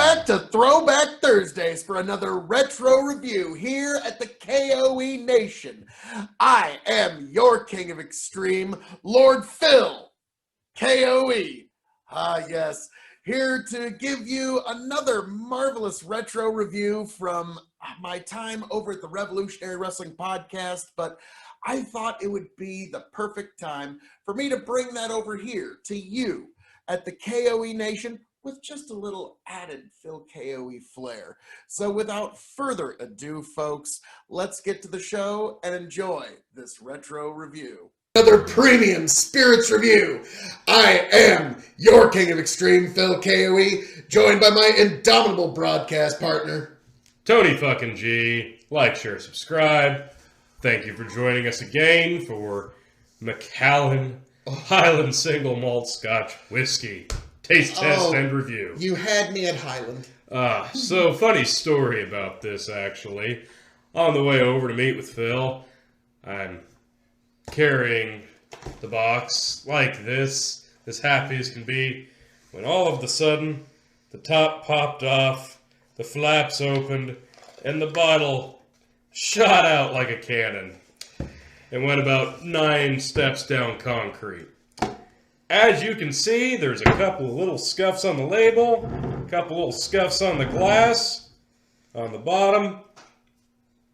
back to Throwback Thursdays for another retro review here at the K.O.E. Nation. I am your king of extreme, Lord Phil, K.O.E. Ah, yes, here to give you another marvelous retro review from my time over at the Revolutionary Wrestling Podcast, but I thought it would be the perfect time for me to bring that over here to you at the K.O.E. Nation with just a little added Phil K.O.E. flair. So without further ado, folks, let's get to the show and enjoy this retro review. Another premium spirits review. I am your king of extreme, Phil K.O.E., joined by my indomitable broadcast partner, Tony fucking G. Like, share, subscribe. Thank you for joining us again for Macallan Highland Single Malt Scotch Whiskey. Taste test and review. You had me at Highland. So funny story about this, actually. On the way over to meet with Phil, I'm carrying the box like this, as happy as can be, when all of a sudden, the top popped off, the flaps opened, and the bottle shot out like a cannon and went about 9 steps down concrete. As you can see, there's a couple of little scuffs on the label, a couple little scuffs on the glass, on the bottom,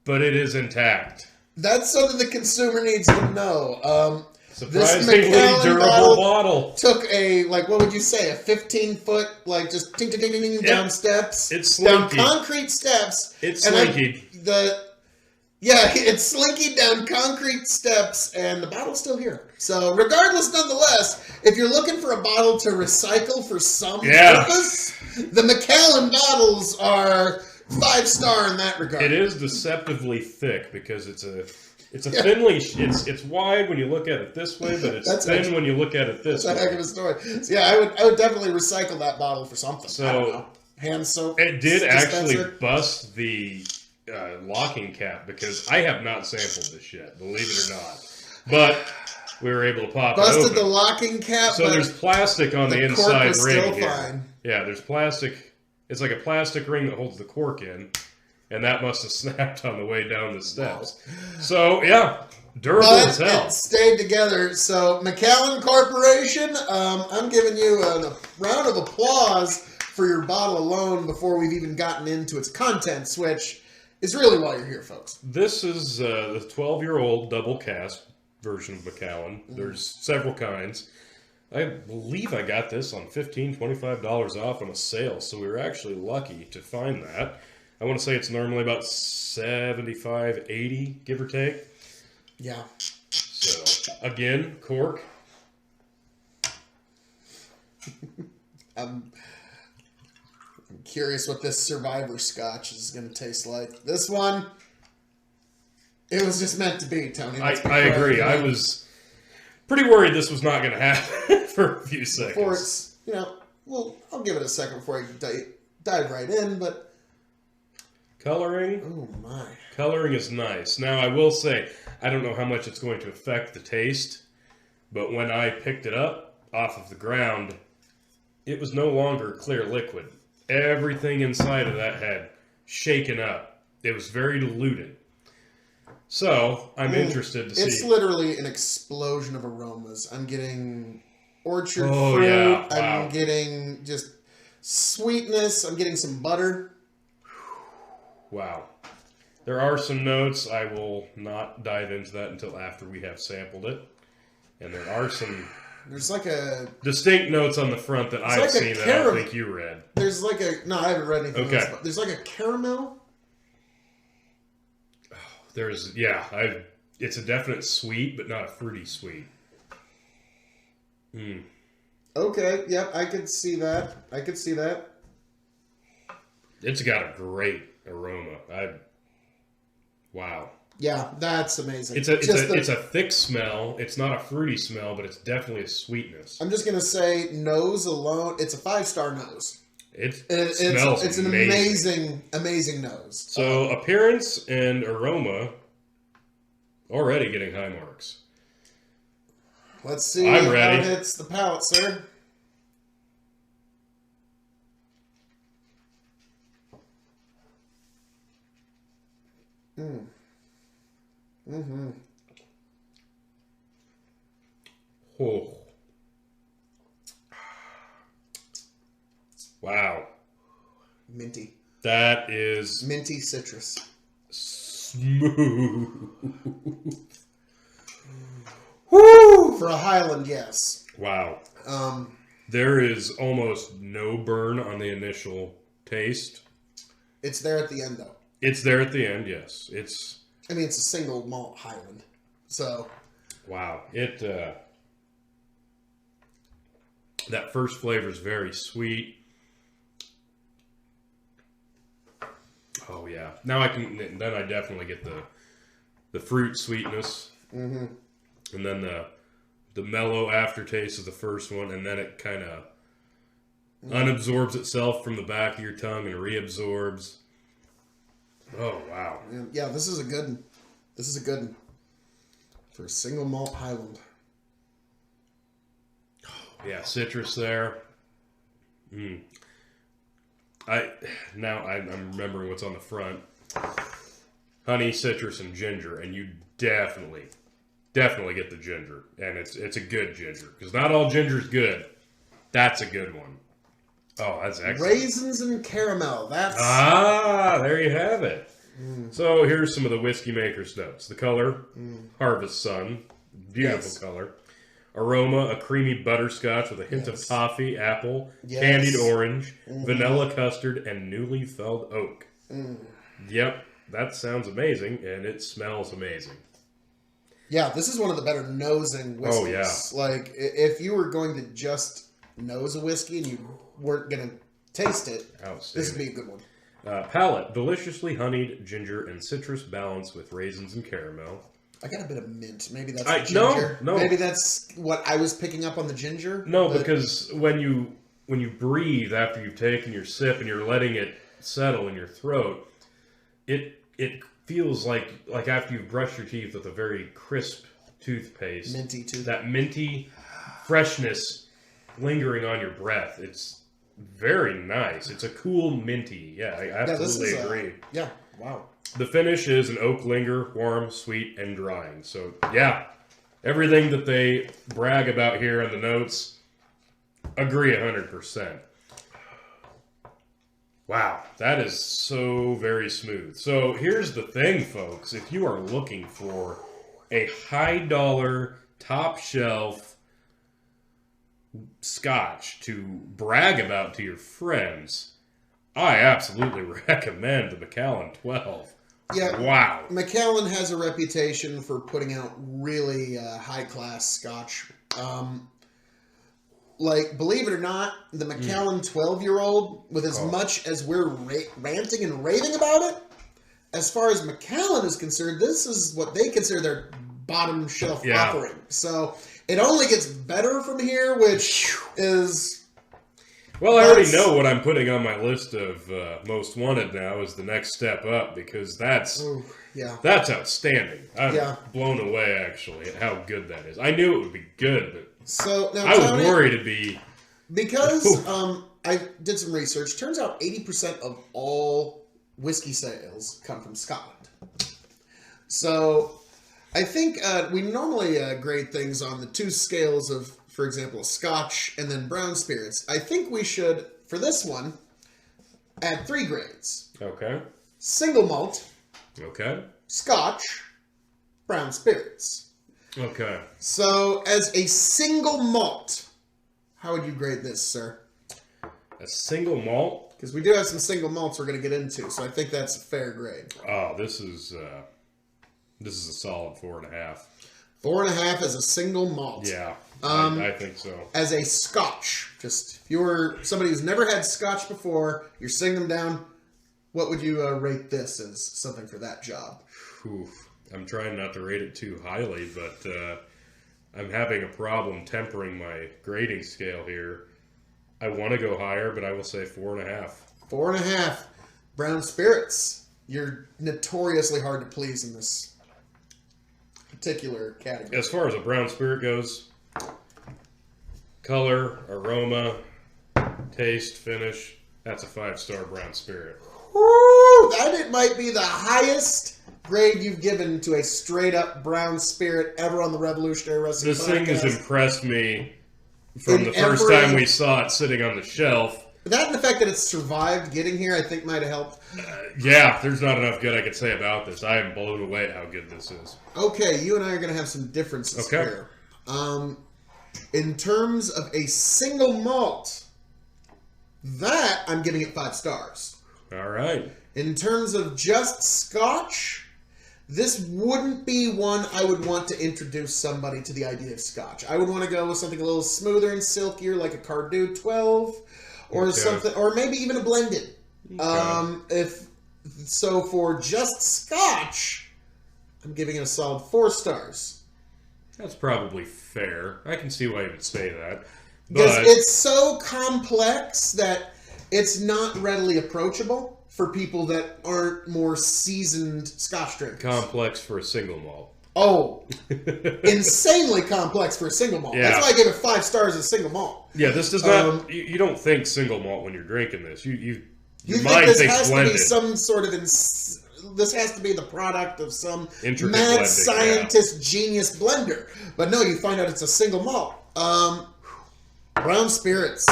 but it is intact. That's something the consumer needs to know. Surprisingly durable bottle. Took a, like, what would you say, a 15-foot, like, just ting-ting-ting-ting down steps. It's slinky. Down concrete steps. It's slinky. It's slinky down concrete steps, and the bottle's still here. So, regardless, nonetheless, if you're looking for a bottle to recycle for some purpose, the Macallan bottles are 5-star in that regard. It is deceptively thick because it's a thinly, it's wide when you look at it this way, but it's thin when you look at it this way. That's a heck of a story. So yeah, I would definitely recycle that bottle for something. So I don't know. Hand soap. It did actually bust the locking cap because I have not sampled this yet, believe it or not. But we were able to pop it open. Busted the locking cap. So there's plastic on the inside ring still here. Fine. Yeah, there's plastic. It's like a plastic ring that holds the cork in. And that must have snapped on the way down the steps. Wow. So, yeah, durable as hell. It stayed together. So, Macallan Corporation, I'm giving you a round of applause for your bottle alone before we've even gotten into its contents, which is really why you're here, folks. This is the 12-year-old double cask version of Macallan. There's several kinds. I believe I got this on $15, $25 off on a sale, so we were actually lucky to find that. I want to say it's normally about $75, $80, give or take. Yeah. So, again, cork. I'm curious what this Survivor Scotch is going to taste like. This one, it was just meant to be, Tony. I agree. I was pretty worried this was not going to happen for a few seconds. Before it's, I'll give it a second before I dive right in, but... Coloring. Oh my. Coloring is nice. Now I will say, I don't know how much it's going to affect the taste, but when I picked it up off of the ground, it was no longer clear liquid. Everything inside of that had shaken up. It was very diluted. So, I'm interested to see. It's literally an explosion of aromas. I'm getting orchard fruit. Yeah. Wow. I'm getting just sweetness. I'm getting some butter. Wow. There are some notes. I will not dive into that until after we have sampled it. And there are some... There's like a... distinct notes on the front that I've seen that I don't think you read. There's like a... No, I haven't read anything else. But there's like a caramel. There's... Yeah. It's a definite sweet, but not a fruity sweet. Okay. Yep. I could see that. It's got a great aroma. Wow. Yeah, that's amazing. It's a thick smell. It's not a fruity smell, but it's definitely a sweetness. I'm just gonna say, nose alone, it's a 5-star nose. It smells it's an amazing nose. So appearance and aroma already getting high marks. Let's see I'm ready. How it hits the palate, sir. Mm. Mm-hmm. Oh. Wow. Minty. That is minty citrus. Smooth. Woo! For a Highland, yes. Wow. There is almost no burn on the initial taste. It's there at the end, though. It's there at the end, yes. It's a single malt Highland. So. Wow. That first flavor is very sweet. Oh, yeah. Now then I definitely get the fruit sweetness. Mm-hmm. And then the mellow aftertaste of the first one, and then it kind of unabsorbs itself from the back of your tongue and reabsorbs. Oh, wow. Yeah, this is a good one. This is a good one. For a single malt Highland. Yeah, citrus there. I'm remembering what's on the front. Honey, citrus, and ginger, and you definitely get the ginger, and it's a good ginger, because not all ginger's good. That's a good one. Oh, that's excellent. Raisins and caramel. There you have it. So here's some of the whiskey maker's notes. The color, Harvest Sun, beautiful color. Aroma, a creamy butterscotch with a hint of toffee, apple, candied orange, vanilla custard, and newly felled oak. Yep, that sounds amazing, and it smells amazing. Yeah, this is one of the better nosing whiskeys. Oh, yeah. Like, if you were going to just nose a whiskey and you weren't going to taste it, this would be a good one. Palate, deliciously honeyed ginger and citrus balance with raisins and caramel. I got a bit of mint. Maybe that's the ginger. No. Maybe that's what I was picking up on the ginger. No, because when you breathe after you've taken your sip and you're letting it settle in your throat, it feels like after you've brushed your teeth with a very crisp toothpaste. Minty toothpaste. That minty freshness lingering on your breath. It's very nice. It's a cool minty. Yeah, I absolutely agree. Yeah, wow. The finish is an oak linger, warm, sweet, and drying. So, yeah, everything that they brag about here in the notes, agree 100%. Wow, that is so very smooth. So, here's the thing, folks. If you are looking for a high-dollar, top-shelf scotch to brag about to your friends, I absolutely recommend the Macallan 12. Yeah. Wow. Macallan has a reputation for putting out really high-class scotch. Believe it or not, the Macallan 12-year-old, with as much as we're ranting and raving about it, as far as Macallan is concerned, this is what they consider their bottom shelf offering. So it only gets better from here, which is... Well, I already know what I'm putting on my list of most wanted now is the next step up, because that's outstanding. I'm blown away, actually, at how good that is. I knew it would be good, but so now, I was worried it'd be... Because I did some research. Turns out 80% of all whiskey sales come from Scotland. So I think we normally grade things on the two scales of, for example, Scotch and then brown spirits. I think we should, for this one, add 3 grades. Okay. Single malt. Okay. Scotch. Brown spirits. Okay. So, as a single malt, how would you grade this, sir? A single malt? Because we do have some single malts we're going to get into, so I think that's a fair grade. Oh, this is a solid 4.5. 4.5 as a single malt. Yeah, I think so. As a scotch, just if you were somebody who's never had scotch before, you're sitting them down, what would you rate this as something for that job? Oof. I'm trying not to rate it too highly, but I'm having a problem tempering my grading scale here. I want to go higher, but I will say 4.5. 4.5. Brown spirits. You're notoriously hard to please in this particular category. As far as a brown spirit goes, color, aroma, taste, finish, that's a 5-star brown spirit. Woo! That might be the highest grade you've given to a straight-up brown spirit ever on the Revolutionary Wrestling This thing has Podcast. impressed me from In the first every- time we saw it sitting on the shelf. That and the fact that it's survived getting here, I think, might have helped. Yeah, there's not enough good I could say about this. I am blown away at how good this is. Okay, you and I are going to have some differences Okay. here. In terms of a single malt, that I'm giving it 5 stars. All right. In terms of just Scotch, this wouldn't be one I would want to introduce somebody to the idea of Scotch. I would want to go with something a little smoother and silkier, like a Cardew 12, or Okay. something, or maybe even a blended. So for just Scotch, I'm giving it a solid 4 stars. That's probably fair. I can see why you would say that. Because But it's so complex that it's not readily approachable for people that aren't more seasoned Scotch drinkers. complex for a single malt. Oh, insanely complex for a single malt. Yeah. That's why I gave it 5 stars as single malt. Yeah, this does not. You don't think single malt when you're drinking this. Your You mind think this thinks has blended. to be some sort of... this has to be the product of some Intricate mad blending, scientist genius blender. But no, you find out it's a single malt. Brown spirits.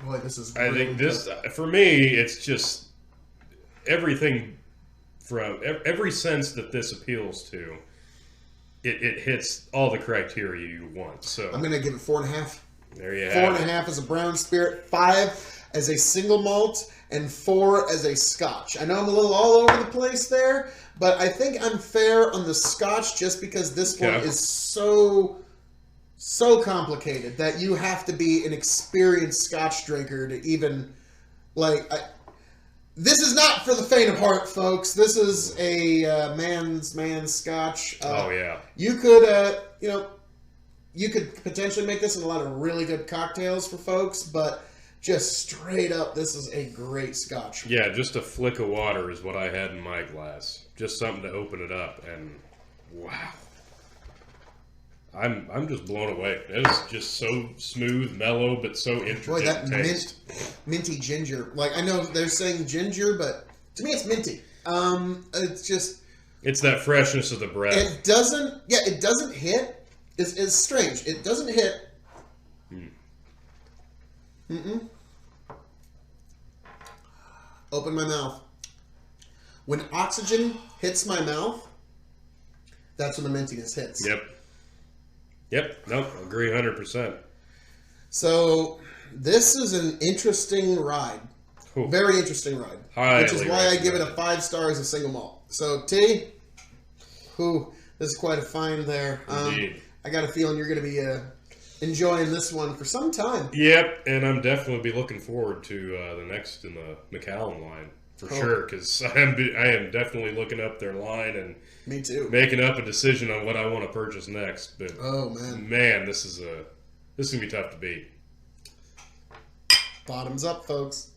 Boy, this is I really think this, good. for me, it's just everything from every sense that this appeals to. It hits all the criteria you want. So I'm going to give it 4.5. there you have it. 4.5 as a brown spirit, 5 as a single malt, and 4 as a Scotch. I know I'm a little all over the place there, but I think I'm fair on the Scotch just because this one Okay. is so complicated that you have to be an experienced Scotch drinker to even, this is not for the faint of heart, folks. This is a man's Scotch. Oh yeah. You could, you could potentially make this in a lot of really good cocktails for folks, but just straight up, this is a great Scotch. Yeah, just a flick of water is what I had in my glass. Just something to open it up, and wow. I'm just blown away. It is just so smooth, mellow, but so intricate. Boy, that taste. minty ginger. Like, I know they're saying ginger, but to me it's minty. It's just... It's that freshness of the breath. It doesn't hit. It's strange. It doesn't hit. Open my mouth. When oxygen hits my mouth, that's when the mintiness hits. Yep. Nope. Agree 100%. So this is an interesting ride. Cool. Very interesting ride. Highly which is why I give it a recommended. 5 stars a single malt. So T, this is quite a find there. Indeed. I got a feeling you're going to be enjoying this one for some time. Yep, and I'm definitely be looking forward to the next in the Macallan line for sure, because I am definitely looking up their line and Me too. making up a decision on what I want to purchase next. But Oh man, this is gonna be tough to beat. bottoms up, folks.